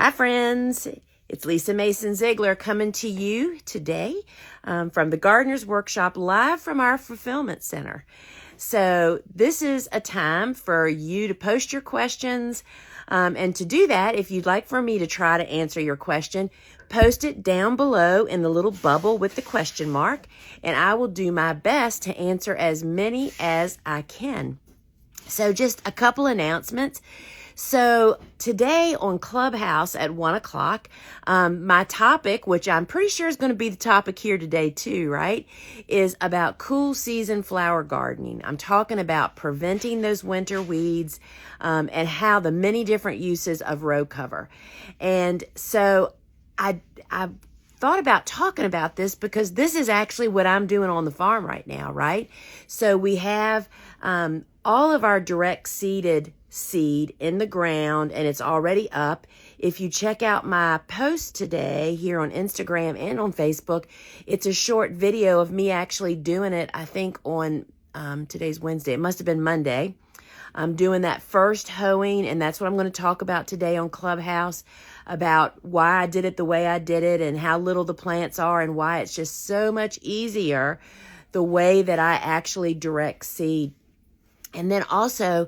Hi friends, it's Lisa Mason Ziegler coming to you today from the Gardener's Workshop live from our fulfillment center. So this is a time for you to post your questions, and to do that, if you'd like for me to try to answer your question, post it down below in the little bubble with the question mark, and I will do my best to answer as many as I can. So just a couple announcements. So today on Clubhouse at 1 o'clock, my topic, which I'm pretty sure is going to be the topic here today too, right, is about cool season flower gardening. I'm talking about preventing those winter weeds and how the many different uses of row cover. And so I thought about talking about this because this is actually what I'm doing on the farm right now, right? So we have all of our direct seeded seed in the ground, and it's already up. If you check out my post today here on Instagram and on Facebook, it's a short video of me actually doing it, I think on today's Wednesday. It must have been Monday. I'm doing that first hoeing, and that's what I'm going to talk about today on Clubhouse, about why I did it the way I did it and how little the plants are and why it's just so much easier the way that I actually direct seed. And then also,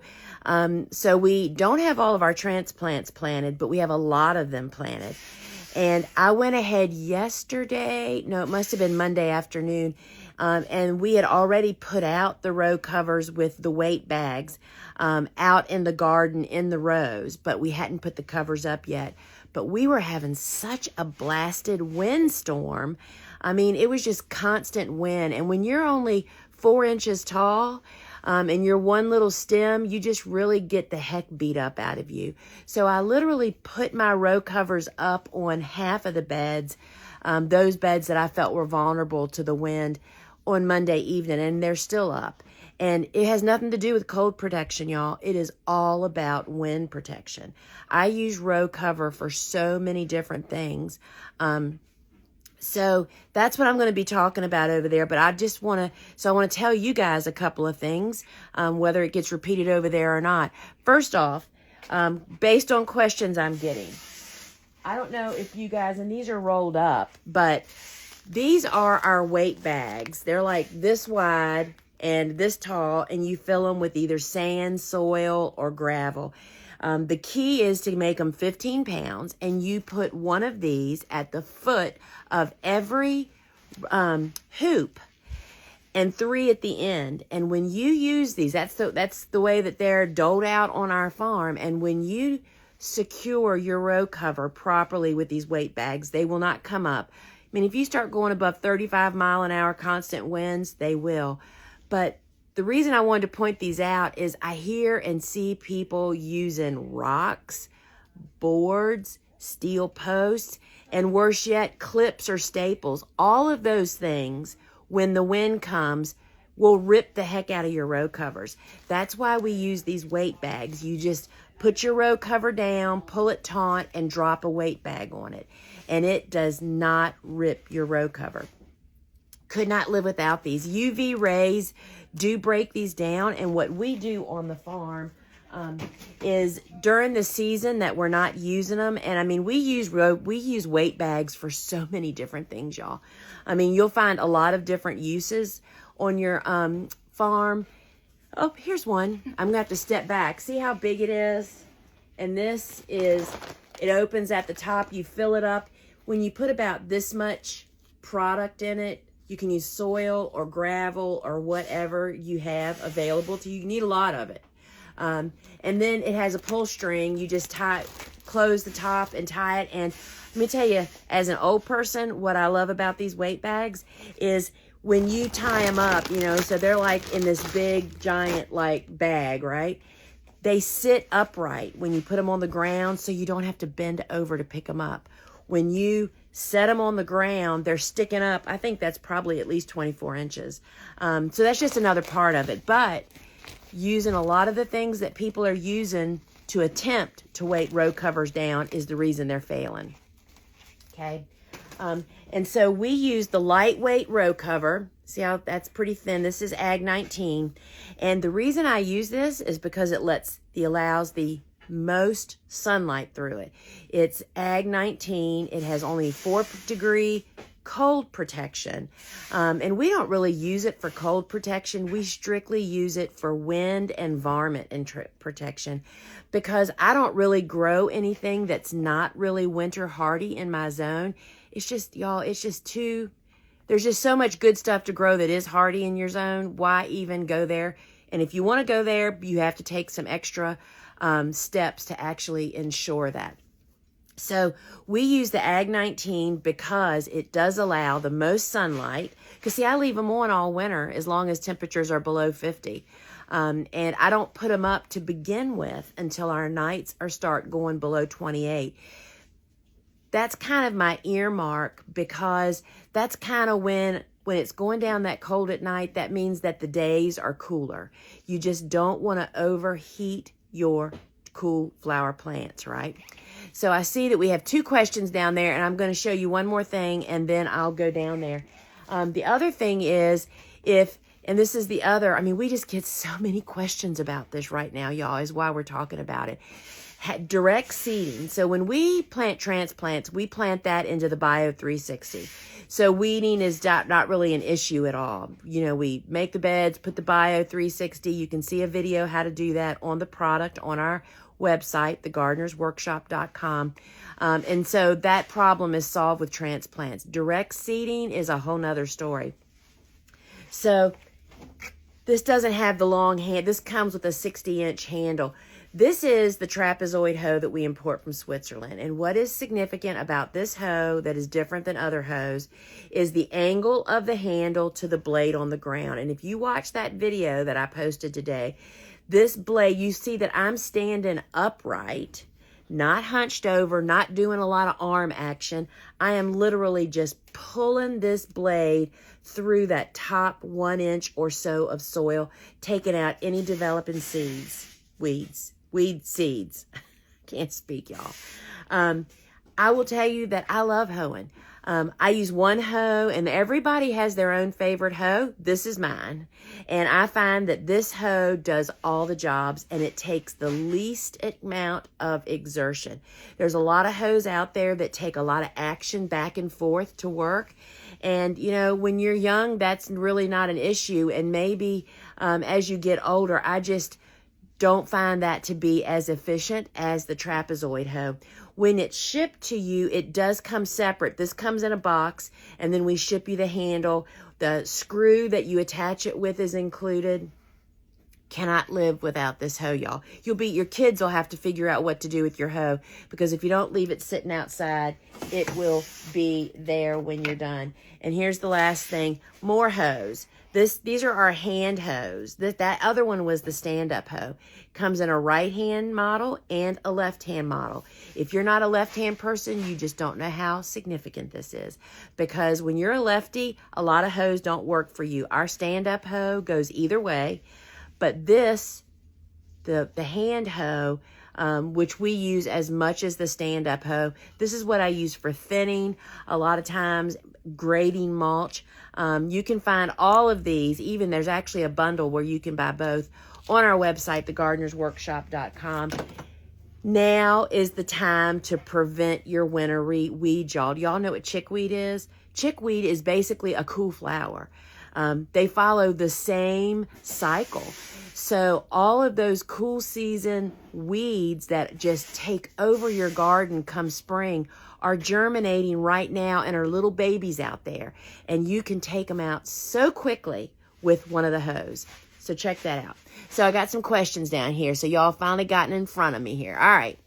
so we don't have all of our transplants planted, but we have a lot of them planted. And I went ahead yesterday, no, it must have been Monday afternoon, and we had already put out the row covers with the weight bags out in the garden in the rows, but we hadn't put the covers up yet. But we were having such a blasted windstorm. I mean, it was just constant wind. And when you're only 4 inches tall, and your one little stem, you just really get the heck beat up out of you. So I literally put my row covers up on half of the beds, those beds that I felt were vulnerable to the wind, on Monday evening, and they're still up. And it has nothing to do with cold protection, y'all. It is all about wind protection. I use row cover for so many different things. So that's what I'm going to be talking about over there. But I just want to tell you guys a couple of things, whether it gets repeated over there or not. First off, based on questions I'm getting, I don't know if you guys, and these are rolled up, but these are our weight bags. They're like this wide and this tall, and you fill them with either sand, soil, or gravel. The key is to make them 15 pounds, and you put one of these at the foot of every hoop and 3 at the end. And when you use these, that's the way that they're doled out on our farm. And when you secure your row cover properly with these weight bags, they will not come up. I mean, if you start going above 35 mile an hour constant winds, they will. But the reason I wanted to point these out is I hear and see people using rocks, boards, steel posts, and worse yet, clips or staples. All of those things, when the wind comes, will rip the heck out of your row covers. That's why we use these weight bags. You just put your row cover down, pull it taut, and drop a weight bag on it. And it does not rip your row cover. Could not live without these. UV rays do break these down, and what we do on the farm is during the season that we're not using them, and I mean we use weight bags for so many different things, y'all. I mean, you'll find a lot of different uses on your farm. Oh, here's one. I'm gonna have to step back. See how big it is? And this is, it opens at the top. You fill it up. When you put about this much product in it, you can use soil or gravel or whatever you have available to you. You need a lot of it. And then it has a pull string. You just close the top and tie it. And let me tell you, as an old person, what I love about these weight bags is when you tie them up, you know, so they're like in this big, giant, like bag, right? They sit upright when you put them on the ground, so you don't have to bend over to pick them up. When you set them on the ground, they're sticking up. I think that's probably at least 24 inches. So that's just another part of it. But using a lot of the things that people are using to attempt to weight row covers down is the reason they're failing. Okay. And so we use the lightweight row cover. See how that's pretty thin? This is Ag 19. And the reason I use this is because it allows the most sunlight through it. It's Ag 19. It has only 4-degree cold protection. And we don't really use it for cold protection. We strictly use it for wind and varmint protection, because I don't really grow anything that's not really winter hardy in my zone. It's just, y'all, it's just too, there's just so much good stuff to grow that is hardy in your zone. Why even go there? And if you want to go there, you have to take some extra steps to actually ensure that. So we use the Ag 19 because it does allow the most sunlight. Because see, I leave them on all winter as long as temperatures are below 50. And I don't put them up to begin with until our nights start going below 28. That's kind of my earmark, because that's kind of when it's going down that cold at night, that means that the days are cooler. You just don't want to overheat your cool flower plants, right? So I see that we have 2 questions down there, and I'm going to show you one more thing, and then I'll go down there. The other thing is, and this is the other, I mean, we just get so many questions about this right now, y'all, is why we're talking about it. Direct seeding. So when we plant transplants, we plant that into the Bio 360. So weeding is not really an issue at all. You know, we make the beds, put the Bio 360. You can see a video how to do that on the product on our website, thegardenersworkshop.com. And so that problem is solved with transplants. Direct seeding is a whole nother story. So this doesn't have the long hand. This comes with a 60-inch handle. This is the trapezoid hoe that we import from Switzerland. And what is significant about this hoe that is different than other hoes is the angle of the handle to the blade on the ground. And if you watch that video that I posted today, this blade, you see that I'm standing upright, not hunched over, not doing a lot of arm action. I am literally just pulling this blade through that top 1 inch or so of soil, taking out any developing weed seeds. Can't speak, y'all. I will tell you that I love hoeing. I use one hoe, and everybody has their own favorite hoe. This is mine. And I find that this hoe does all the jobs, and it takes the least amount of exertion. There's a lot of hoes out there that take a lot of action back and forth to work. And, you know, when you're young, that's really not an issue. And maybe as you get older, I just don't find that to be as efficient as the trapezoid hoe. When it's shipped to you, it does come separate. This comes in a box, and then we ship you the handle. The screw that you attach it with is included. Cannot live without this hoe, y'all. Your kids will have to figure out what to do with your hoe, because if you don't leave it sitting outside, it will be there when you're done. And here's the last thing, more hoes. These are our hand hoes. That other one was the stand-up hoe. Comes in a right-hand model and a left-hand model. If you're not a left-hand person, you just don't know how significant this is. Because when you're a lefty, a lot of hoes don't work for you. Our stand-up hoe goes either way. But this, the hand hoe, which we use as much as the stand-up hoe, this is what I use for thinning, a lot of times grading mulch. You can find all of these, even there's actually a bundle where you can buy both on our website, thegardenersworkshop.com. Now is the time to prevent your winter weed, y'all. Do y'all know what chickweed is? Chickweed is basically a cool flower. They follow the same cycle. So all of those cool season weeds that just take over your garden come spring are germinating right now and are little babies out there. And you can take them out so quickly with one of the hoes. So check that out. So I got some questions down here. So y'all finally gotten in front of me here. All right.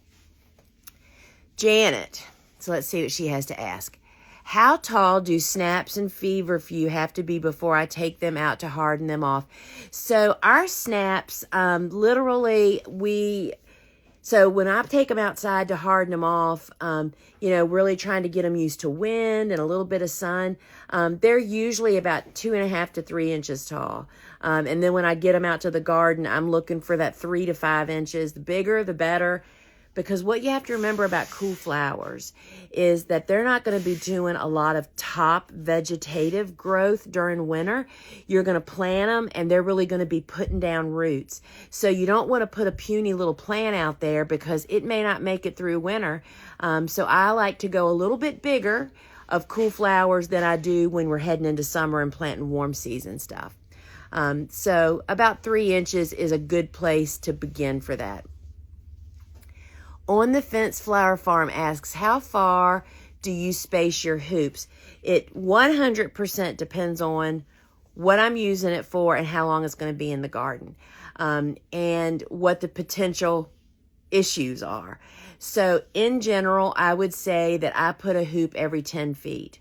Janet. So let's see what she has to ask. How tall do snaps and feverfew have to be before I take them out to harden them off? So our snaps, literally so when I take them outside to harden them off, really trying to get them used to wind and a little bit of sun, they're usually about 2.5 to 3 inches tall. And then when I get them out to the garden, I'm looking for that 3 to 5 inches. The bigger, the better. because what you have to remember about cool flowers is that they're not going to be doing a lot of top vegetative growth during winter. You're going to plant them and they're really going to be putting down roots. So you don't want to put a puny little plant out there because it may not make it through winter. So I like to go a little bit bigger of cool flowers than I do when we're heading into summer and planting warm season stuff. So about 3 inches is a good place to begin for that. On the Fence Flower Farm asks, how far do you space your hoops? It 100% depends on what I'm using it for and how long it's going to be in the garden, and what the potential issues are. So in general, I would say that I put a hoop every 10 feet.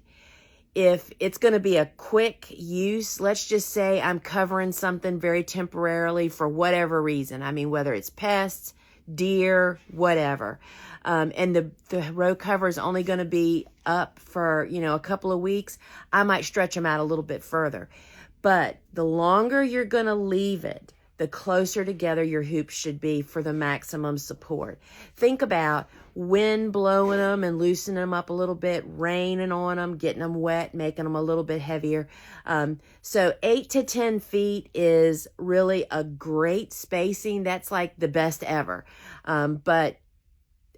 If it's going to be a quick use, let's just say I'm covering something very temporarily for whatever reason. I mean, whether it's pests, deer, whatever. And the row cover is only going to be up for, a couple of weeks. I might stretch them out a little bit further. But the longer you're going to leave it, the closer together your hoops should be for the maximum support. Think about wind blowing them and loosening them up a little bit, raining on them, getting them wet, making them a little bit heavier. So 8 to 10 feet is really a great spacing. That's like the best ever. But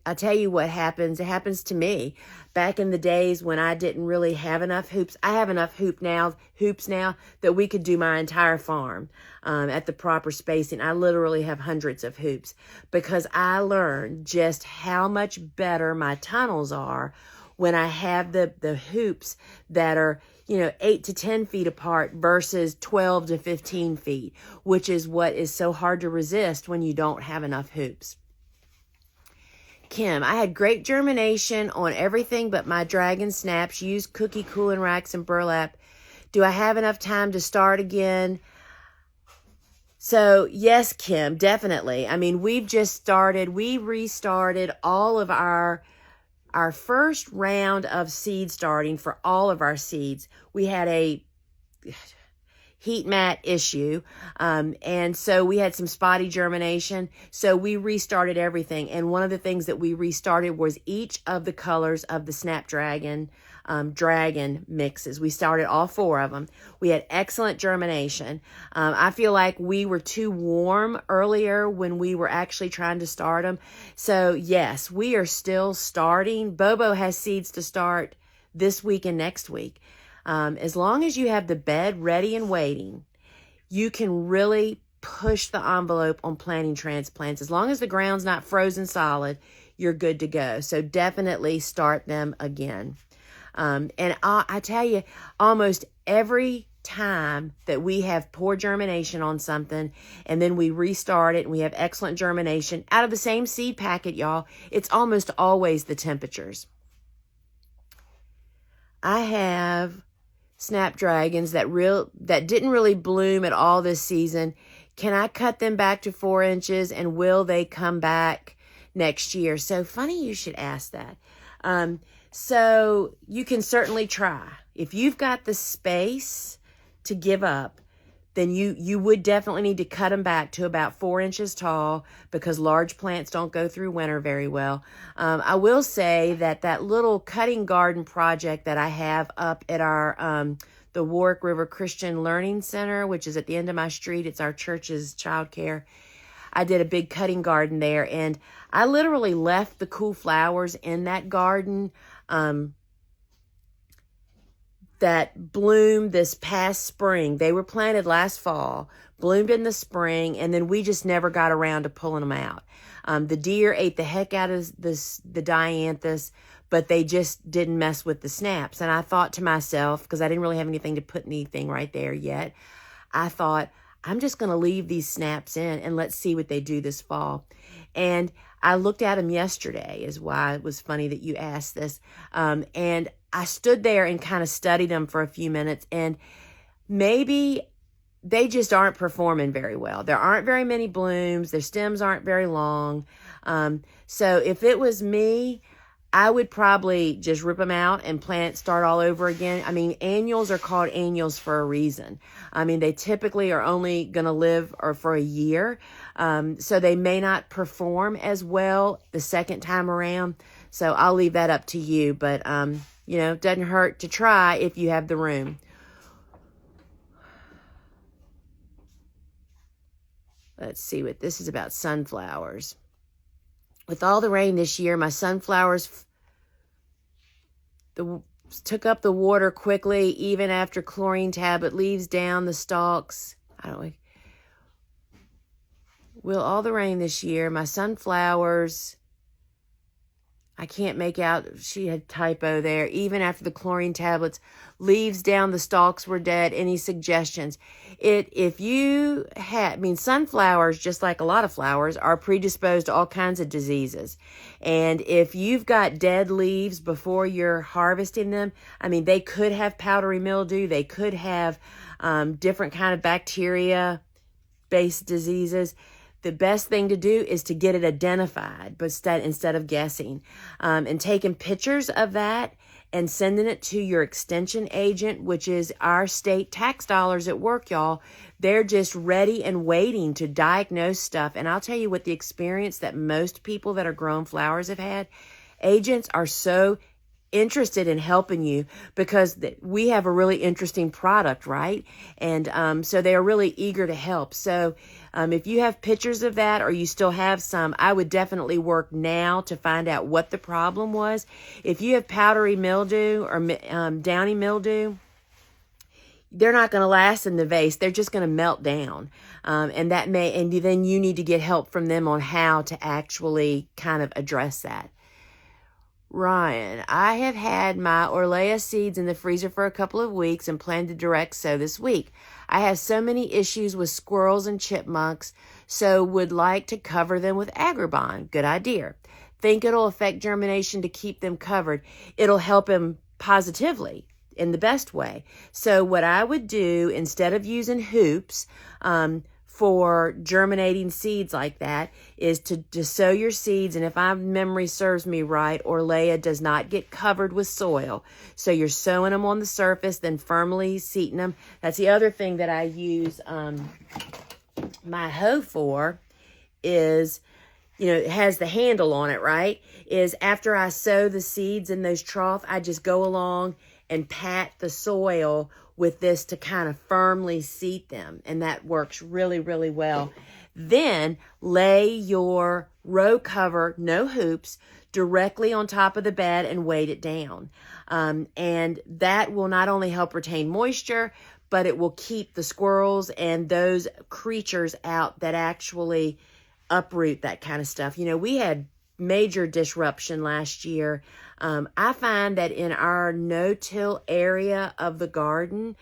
I tell you what happens. It happens to me. Back in the days when I didn't really have enough hoops, I have enough hoops now that we could do my entire farm at the proper spacing. I literally have hundreds of hoops because I learned just how much better my tunnels are when I have the hoops that are 8 to 10 feet apart versus 12 to 15 feet, which is what is so hard to resist when you don't have enough hoops. Kim, I had great germination on everything but my dragon snaps. Used cookie cooling racks and burlap. Do I have enough time to start again? So yes, Kim, definitely. I mean, we've just started. We restarted all of our first round of seed starting for all of our seeds. We had a heat mat issue. And so we had some spotty germination. So we restarted everything. And one of the things that we restarted was each of the colors of the Snapdragon dragon mixes. We started all 4 of them. We had excellent germination. I feel like we were too warm earlier when we were actually trying to start them. So yes, we are still starting. Bobo has seeds to start this week and next week. As long as you have the bed ready and waiting, you can really push the envelope on planting transplants. As long as the ground's not frozen solid, you're good to go. So definitely start them again. And I tell you, almost every time that we have poor germination on something and then we restart it and we have excellent germination out of the same seed packet, y'all, it's almost always the temperatures. I have Snapdragons that didn't really bloom at all this season. Can I cut them back to 4 inches and will they come back next year? So funny you should ask that. So you can certainly try. If you've got the space to give up, then you would definitely need to cut them back to about 4 inches tall because large plants don't go through winter very well. I will say that little cutting garden project that I have up at our the Warwick River Christian Learning Center, which is at the end of my street, it's our church's childcare. I did a big cutting garden there, and I literally left the cool flowers in that garden that bloomed this past spring. They were planted last fall, bloomed in the spring, and then we just never got around to pulling them out. The deer ate the heck out of the dianthus, but they just didn't mess with the snaps. And I thought to myself, because I didn't really have anything to put anything right there yet, I thought, I'm just going to leave these snaps in and let's see what they do this fall. And I looked at them yesterday, is why it was funny that you asked this. And I stood there and kind of studied them for a few minutes, and maybe they just aren't performing very well. There aren't very many blooms. Their stems aren't very long. So if it was me, I would probably just rip them out and start all over again. I mean, annuals are called annuals for a reason. I mean, they typically are only going to live for a year. So they may not perform as well the second time around. So I'll leave that up to you. But, you know, it doesn't hurt to try if you have the room. Let's see what this is about sunflowers. With all the rain this year, my sunflowers took up the water quickly, even after chlorine tablet leaves down the stalks. I don't know. Will all the rain this year, my sunflowers, I can't make out, she had typo there, even after the chlorine tablets, leaves down the stalks were dead. Any suggestions? If you had, sunflowers, just like a lot of flowers, are predisposed to all kinds of diseases. And if you've got dead leaves before you're harvesting them, they could have powdery mildew. They could have different kind of bacteria-based diseases. The best thing to do is to get it identified, but instead of guessing, and taking pictures of that and sending it to your extension agent, which is our state tax dollars at work, y'all. They're just ready and waiting to diagnose stuff. And I'll tell you what the experience that most people that are growing flowers have had. Agents are so interested in helping you because we have a really interesting product, right? And so they are really eager to help. So if you have pictures of that or you still have some, I would definitely work now to find out what the problem was. If you have powdery mildew or downy mildew, they're not going to last in the vase. They're just going to melt down. And then you need to get help from them on how to actually kind of address that. Ryan, I have had my Orlea seeds in the freezer for a couple of weeks and plan to direct sow this week. I have so many issues with squirrels and chipmunks, so would like to cover them with Agribon. Good idea. Think it'll affect germination to keep them covered. It'll help them positively in the best way. So what I would do, instead of using hoops, for germinating seeds like that, is to sow your seeds. And if my memory serves me right, Orlea does not get covered with soil. So you're sowing them on the surface, then firmly seating them. That's the other thing that I use my hoe for is, it has the handle on it, right? Is after I sow the seeds in those troughs, I just go along and pat the soil with this to kind of firmly seat them. And that works really, really well. Then lay your row cover, no hoops, directly on top of the bed and weight it down. And that will not only help retain moisture, but it will keep the squirrels and those creatures out that actually uproot that kind of stuff. We had major disruption last year. I find that in our no-till area of the garden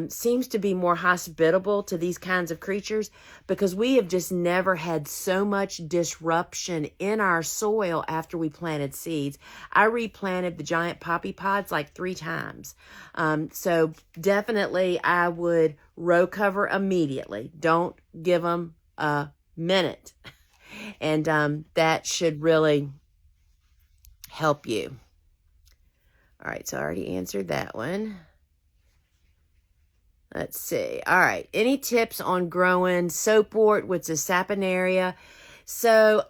seems to be more hospitable to these kinds of creatures because we have just never had so much disruption in our soil after we planted seeds. I replanted the giant poppy pods like 3 times. So definitely I would row cover immediately. Don't give them a minute. And that should really help you. All right, so I already answered that one. Let's see. All right, any tips on growing soapwort with the saponaria? So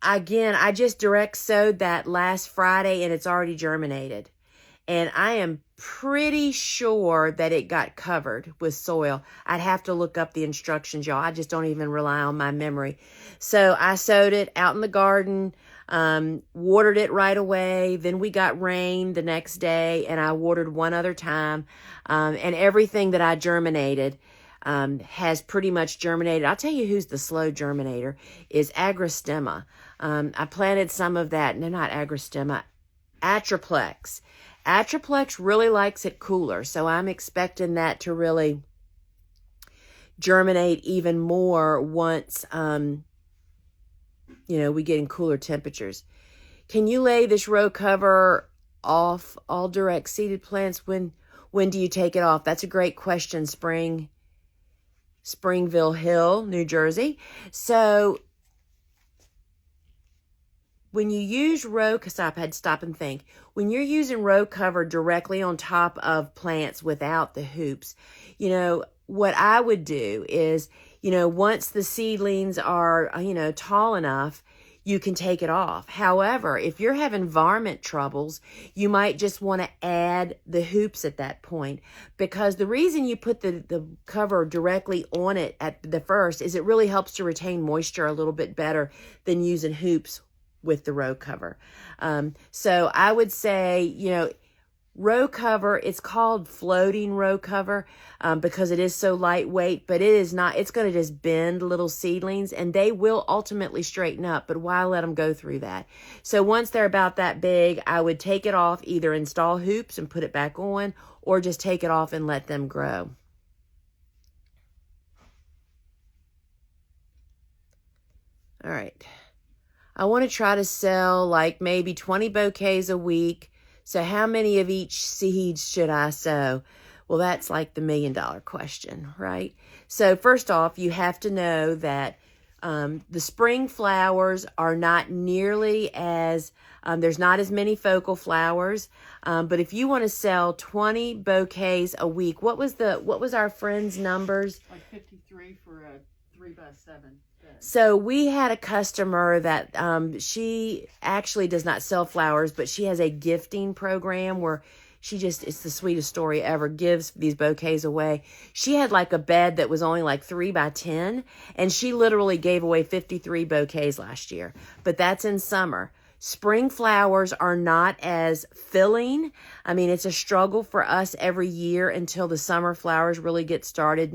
again, I just direct sowed that last Friday and it's already germinated. And I am pretty sure that it got covered with soil. I'd have to look up the instructions, y'all. I just don't even rely on my memory. So I sowed it out in the garden, watered it right away. Then we got rain the next day and I watered one other time. And everything that I germinated has pretty much germinated. I'll tell you who's the slow germinator is Agrostemma. I planted some of that. No, not Agrostemma. Atriplex. Atriplex really likes it cooler, so I'm expecting that to really germinate even more once, we get in cooler temperatures. Can you lay this row cover off all direct seeded plants? When do you take it off? That's a great question, Springville Hill, New Jersey. So when you use row, because I had to stop and think, when you're using row cover directly on top of plants without the hoops, what I would do is once the seedlings are, tall enough, you can take it off. However, if you're having varmint troubles, you might just want to add the hoops at that point, because the reason you put the cover directly on it at the first is it really helps to retain moisture a little bit better than using hoops with the row cover. So I would say, row cover, it's called floating row cover because it is so lightweight, but it is not, it's going to just bend little seedlings and they will ultimately straighten up, but why let them go through that? So once they're about that big, I would take it off, either install hoops and put it back on, or just take it off and let them grow. All right. I want to try to sell like maybe 20 bouquets a week. So how many of each seed should I sow? Well, that's like the $1 million question, right? So first off, you have to know that the spring flowers are not nearly as, there's not as many focal flowers. But if you want to sell 20 bouquets a week, what was our friend's numbers? Like 53 for a 3x7. So we had a customer that she actually does not sell flowers, but she has a gifting program where it's the sweetest story ever, gives these bouquets away. She had like a bed that was only like 3x10, and she literally gave away 53 bouquets last year. But that's in summer. Spring flowers are not as filling. I mean, it's a struggle for us every year until the summer flowers really get started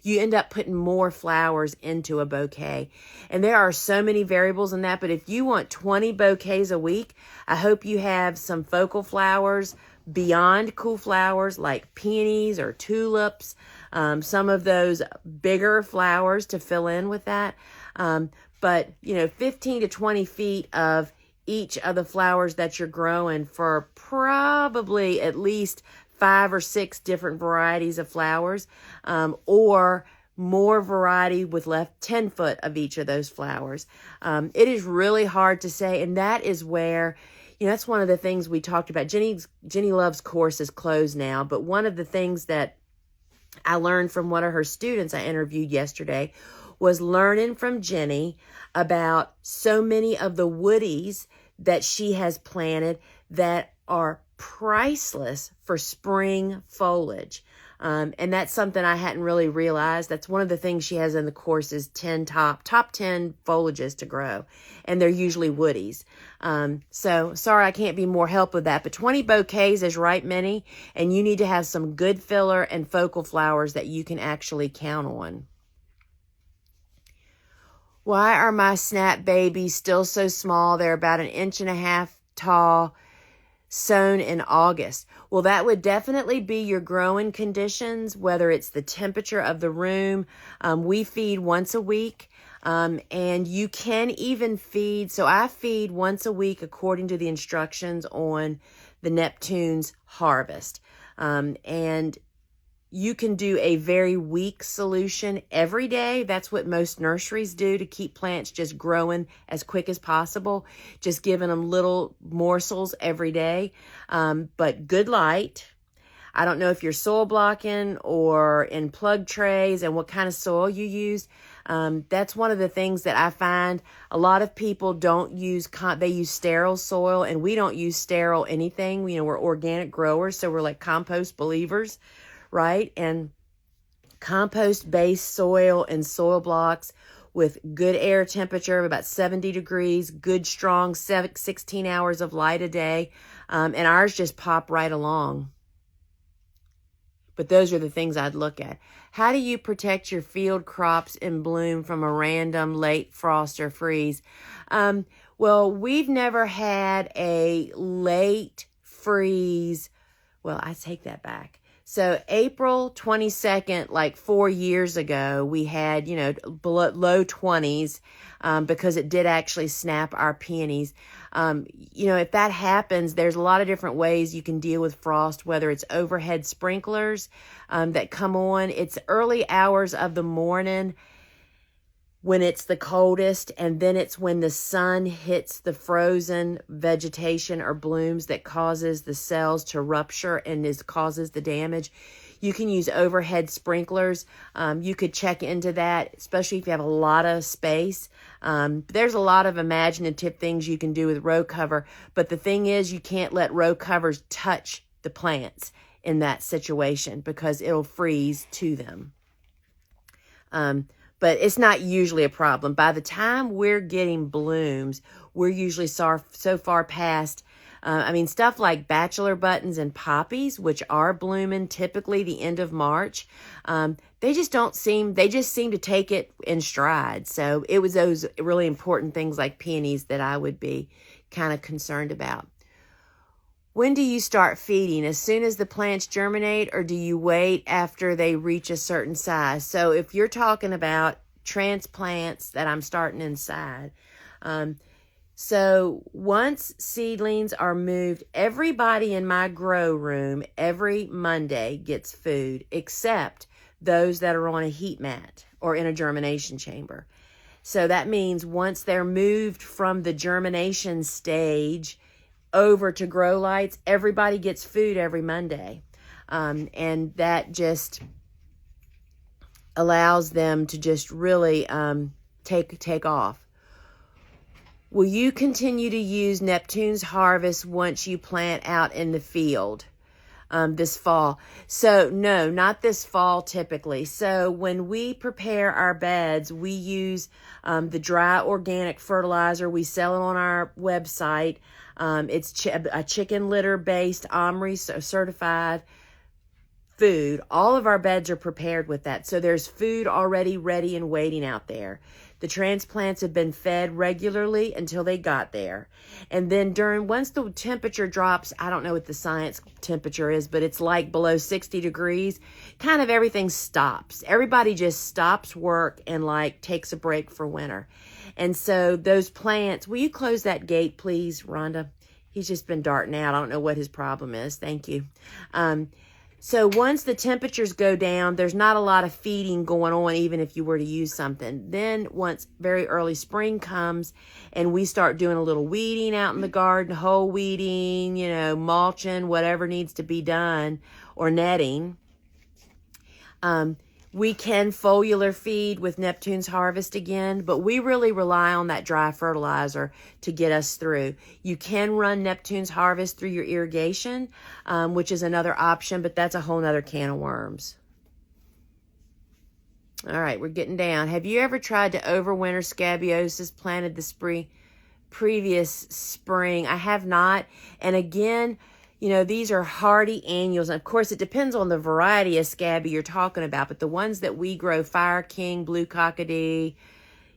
you end up putting more flowers into a bouquet. And there are so many variables in that, but if you want 20 bouquets a week, I hope you have some focal flowers beyond cool flowers like peonies or tulips, some of those bigger flowers to fill in with that. But 15 to 20 feet of each of the flowers that you're growing for probably at least 5 or 6 different varieties of flowers, or more variety with left 10 foot of each of those flowers. It is really hard to say, and that is where, that's one of the things we talked about. Jenny Love's course is closed now, but one of the things that I learned from one of her students I interviewed yesterday was learning from Jenny about so many of the woodies that she has planted that are priceless for spring foliage. And that's something I hadn't really realized. That's one of the things she has in the course is top 10 foliages to grow. And they're usually woodies. So sorry I can't be more help with that. But 20 bouquets is right many. And you need to have some good filler and focal flowers that you can actually count on. Why are my snap babies still so small? They're about 1.5 inches tall, sown in August. Well, that would definitely be your growing conditions, whether it's the temperature of the room. We feed once a week, and you can even feed. So I feed once a week according to the instructions on the Neptune's harvest. And you can do a very weak solution every day. That's what most nurseries do to keep plants just growing as quick as possible, just giving them little morsels every day. But good light. I don't know if you're soil blocking or in plug trays and what kind of soil you use. That's one of the things that I find a lot of people don't use. They use sterile soil, and we don't use sterile anything. We're organic growers, so we're like compost believers. Right? And compost-based soil and soil blocks with good air temperature of about 70 degrees, good strong 16 hours of light a day, and ours just pop right along. But those are the things I'd look at. How do you protect your field crops in bloom from a random late frost or freeze? Well, we've never had a late freeze. Well, I take that back. So April 22nd, like 4 years ago, we had, low 20s because it did actually snap our peonies. If that happens, there's a lot of different ways you can deal with frost, whether it's overhead sprinklers that come on. It's early hours of the morning when it's the coldest, and then it's when the sun hits the frozen vegetation or blooms that causes the cells to rupture and causes the damage. You can use overhead sprinklers. You could check into that, especially if you have a lot of space. There's a lot of imaginative things you can do with row cover, but the thing is you can't let row covers touch the plants in that situation because it'll freeze to them. But it's not usually a problem. By the time we're getting blooms, we're usually so far past, stuff like bachelor buttons and poppies, which are blooming typically the end of March, they just seem to take it in stride. So it was those really important things like peonies that I would be kind of concerned about. When do you start feeding? As soon as the plants germinate, or do you wait after they reach a certain size? So if you're talking about transplants that I'm starting inside, so once seedlings are moved, everybody in my grow room every Monday gets food, except those that are on a heat mat or in a germination chamber. So that means once they're moved from the germination stage over to grow lights, everybody gets food every Monday. And that just allows them to just really take off. Will you continue to use Neptune's Harvest once you plant out in the field this fall? So no, not this fall typically. So when we prepare our beds, we use the dry organic fertilizer. We sell it on our website. It's a chicken litter based OMRI certified food. All of our beds are prepared with that. So there's food already ready and waiting out there. The transplants have been fed regularly until they got there. And then once the temperature drops, I don't know what the science temperature is, but it's like below 60 degrees, kind of everything stops. Everybody just stops work and like takes a break for winter. And so those plants, will you close that gate, please, Rhonda? He's just been darting out. I don't know what his problem is. Thank you. So once the temperatures go down, there's not a lot of feeding going on, even if you were to use something. Then once very early spring comes and we start doing a little weeding out in the garden, whole weeding, mulching, whatever needs to be done, or netting, we can foliar feed with Neptune's Harvest again, but we really rely on that dry fertilizer to get us through. You can run Neptune's Harvest through your irrigation, which is another option, but that's a whole nother can of worms. All right, we're getting down. Have you ever tried to overwinter scabiosis planted the previous spring? I have not. And again, these are hardy annuals. Of course, it depends on the variety of scabby you're talking about, but the ones that we grow, Fire King, Blue Cockadee,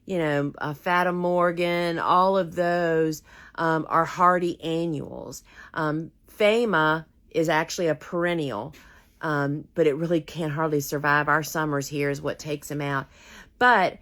Fata Morgan, all of those are hardy annuals. Fama is actually a perennial, but it really can hardly survive our summers here is what takes them out. But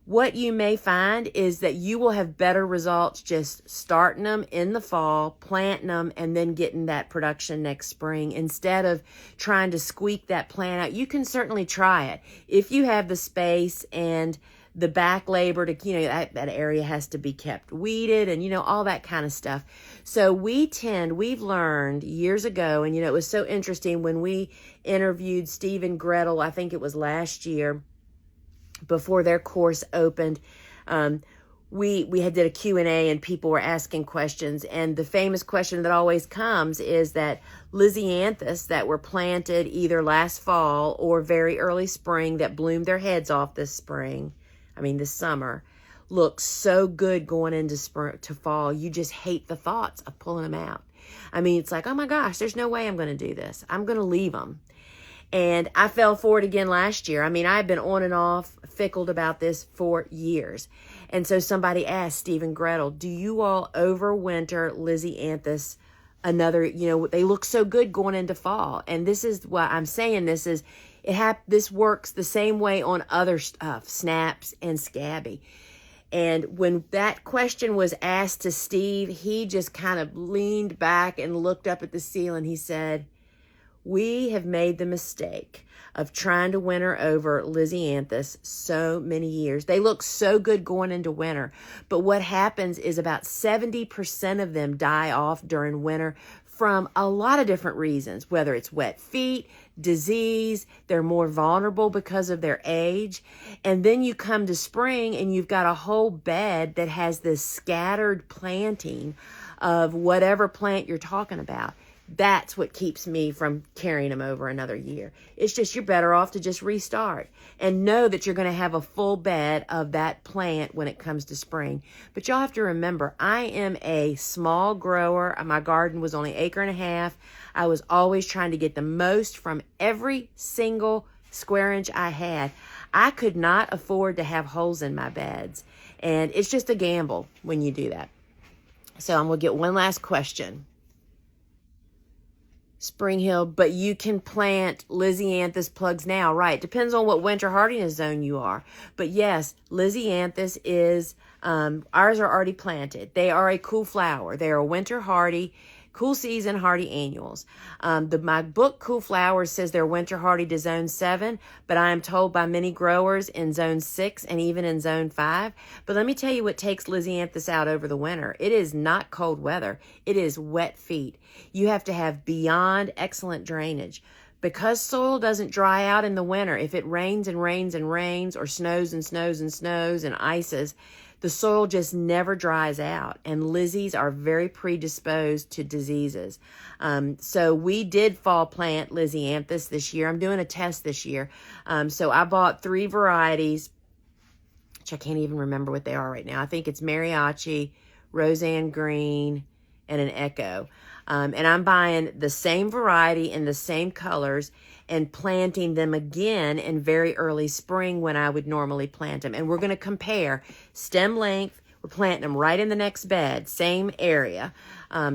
what you may find is that you will have better results just starting them in the fall, planting them, and then getting that production next spring instead of trying to squeak that plant out. You can certainly try it if you have the space and the back labor to, that area has to be kept weeded and, all that kind of stuff. So we've learned years ago, and, it was so interesting when we interviewed Steve and Gretel, I think it was last year, before their course opened, we had did a Q&A and people were asking questions. And the famous question that always comes is that Lysianthus that were planted either last fall or very early spring that bloomed their heads off this summer, look so good going into spring to fall. You just hate the thoughts of pulling them out. It's like, oh my gosh, there's no way I'm going to do this. I'm going to leave them. And I fell for it again last year. I've been on and off fickled about this for years. And so somebody asked Steve and Gretel, do you all overwinter Lysianthus another, they look so good going into fall. And this is why I'm saying this works the same way on other stuff, snaps and scabby. And when that question was asked to Steve, he just kind of leaned back and looked up at the ceiling. He said, We have made the mistake of trying to winter over Lysianthus so many years. They look so good going into winter, but what happens is about 70% of them die off during winter from a lot of different reasons, whether it's wet feet, disease, they're more vulnerable because of their age. And then you come to spring and you've got a whole bed that has this scattered planting of whatever plant you're talking about. That's what keeps me from carrying them over another year. It's just you're better off to just restart and know that you're going to have a full bed of that plant when it comes to spring. But y'all have to remember, I am a small grower. My garden was only 1.5 acres. I was always trying to get the most from every single square inch I had. I could not afford to have holes in my beds. And it's just a gamble when you do that. So I'm going to get one last question. Spring Hill, but you can plant Lysianthus plugs now, right? Depends on what winter hardiness zone you are. But yes, Lysianthus is, ours are already planted. They are a cool flower. They are winter hardy, cool season hardy annuals. My book, Cool Flowers, says they're winter hardy to zone 7, but I am told by many growers in zone 6 and even in zone 5. But let me tell you what takes Lysianthus out over the winter. It is not cold weather. It is wet feet. You have to have beyond excellent drainage. Because soil doesn't dry out in the winter, if it rains and rains and rains, or snows and snows and snows and ices, the soil just never dries out, and Lizzies are very predisposed to diseases. So we did fall plant Lysianthus this year. I'm doing a test this year. So I bought 3 varieties, which I can't even remember what they are right now. I think it's Mariachi, Roseanne Green, and an Echo. And I'm buying the same variety in the same colors and planting them again in very early spring when I would normally plant them. And we're going to compare stem length. We're planting them right in the next bed, same area.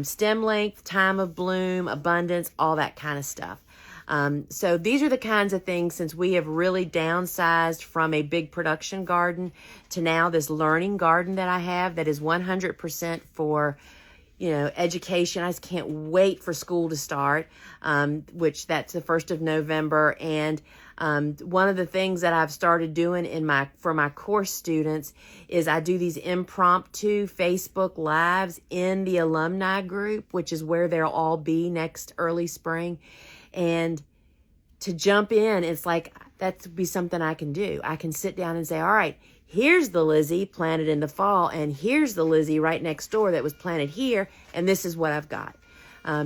Stem length, time of bloom, abundance, all that kind of stuff. So these are the kinds of things, since we have really downsized from a big production garden to now this learning garden that I have that is 100% for education. I just can't wait for school to start, which that's the 1st of November. And one of the things that I've started doing for my course students is I do these impromptu Facebook Lives in the alumni group, which is where they'll all be next early spring. And to jump in, it's like, that would be something I can do. I can sit down and say, all right, here's the Lizzie planted in the fall, and here's the Lizzie right next door that was planted here, and this is what I've got.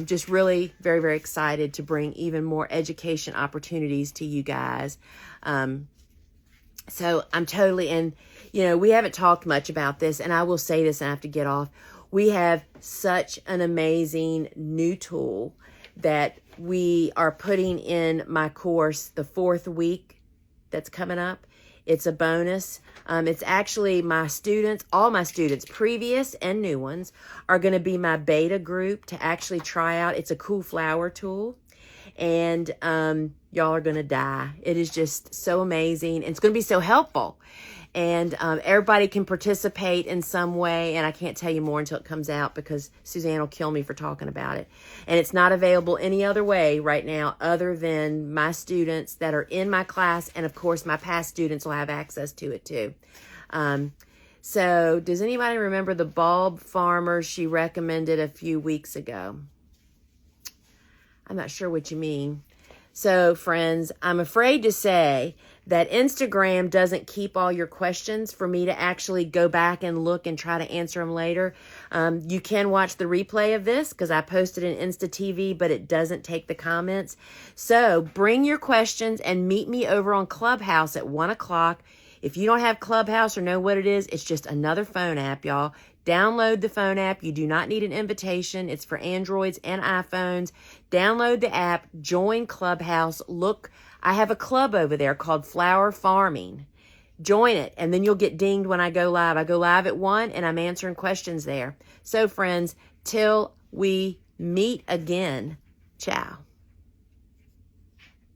Just really very, very excited to bring even more education opportunities to you guys. So I'm totally, and we haven't talked much about this, and I will say this and I have to get off. We have such an amazing new tool that we are putting in my course the 4th week that's coming up. It's a bonus. It's actually my students, all my students, previous and new ones, are going to be my beta group to actually try out. It's a cool flower tool. And y'all are going to die. It is just so amazing. It's going to be so helpful. And everybody can participate in some way. And I can't tell you more until it comes out because Suzanne will kill me for talking about it. And it's not available any other way right now other than my students that are in my class. And, of course, my past students will have access to it, too. So does anybody remember the bulb farmer she recommended a few weeks ago? I'm not sure what you mean. So, friends, I'm afraid to say that Instagram doesn't keep all your questions for me to actually go back and look and try to answer them later. You can watch the replay of this because I posted in Insta TV, but it doesn't take the comments. So bring your questions and meet me over on Clubhouse at 1 o'clock. If you don't have Clubhouse or know what it is, it's just another phone app, y'all. Download the phone app. You do not need an invitation. It's for Androids and iPhones. Download the app, join Clubhouse. Look, I have a club over there called Flower Farming. Join it, and then you'll get dinged when I go live. I go live at 1, and I'm answering questions there. So, friends, till we meet again, ciao.